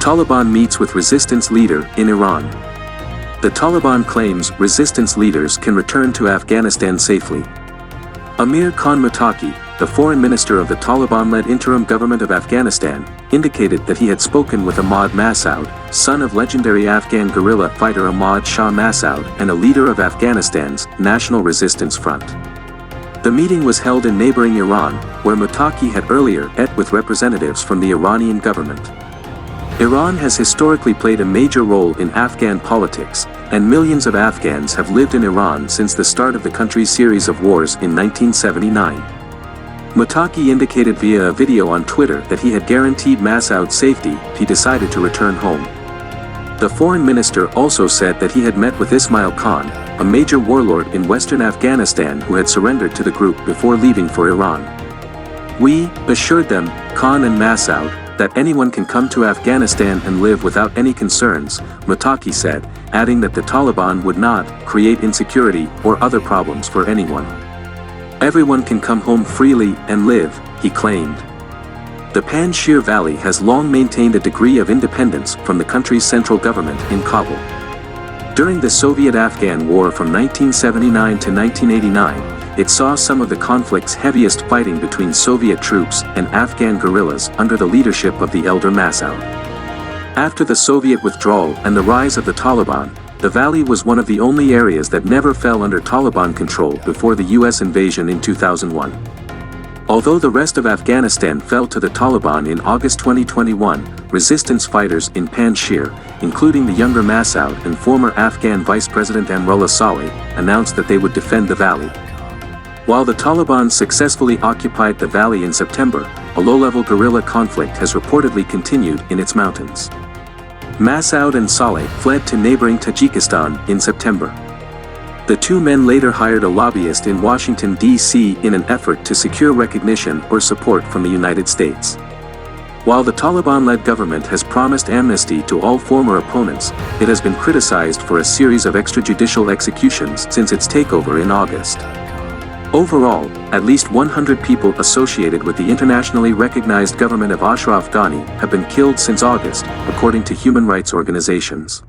Taliban meets with resistance leader in Iran. The Taliban claims resistance leaders can return to Afghanistan safely. Amir Khan Muttaqi, the foreign minister of the Taliban-led interim government of Afghanistan, indicated that he had spoken with Ahmad Massoud, son of legendary Afghan guerrilla fighter Ahmad Shah Massoud and a leader of Afghanistan's National Resistance Front. The meeting was held in neighboring Iran, where Muttaqi had earlier met with representatives from the Iranian government. Iran has historically played a major role in Afghan politics, and millions of Afghans have lived in Iran since the start of the country's series of wars in 1979. Muttaqi indicated via a video on Twitter that he had guaranteed Massoud's safety if he decided to return home. The foreign minister also said that he had met with Ismail Khan, a major warlord in western Afghanistan who had surrendered to the group before leaving for Iran. "We assured them, Khan and Massoud, that anyone can come to Afghanistan and live without any concerns," Muttaqi said, adding that the Taliban would not create insecurity or other problems for anyone. "Everyone can come home freely and live," he claimed. The Panjshir Valley has long maintained a degree of independence from the country's central government in Kabul. During the Soviet-Afghan War from 1979 to 1989, it saw some of the conflict's heaviest fighting between Soviet troops and Afghan guerrillas under the leadership of the elder Massoud. After the Soviet withdrawal and the rise of the Taliban, the valley was one of the only areas that never fell under Taliban control before the US invasion in 2001. Although the rest of Afghanistan fell to the Taliban in August 2021, resistance fighters in Panjshir, including the younger Massoud and former Afghan Vice President Amrullah Saleh, announced that they would defend the valley. While the Taliban successfully occupied the valley in September, a low-level guerrilla conflict has reportedly continued in its mountains. Massoud and Saleh fled to neighboring Tajikistan in September. The two men later hired a lobbyist in Washington, D.C. in an effort to secure recognition or support from the United States. While the Taliban-led government has promised amnesty to all former opponents, it has been criticized for a series of extrajudicial executions since its takeover in August. Overall, at least 100 people associated with the internationally recognized government of Ashraf Ghani have been killed since August, according to human rights organizations.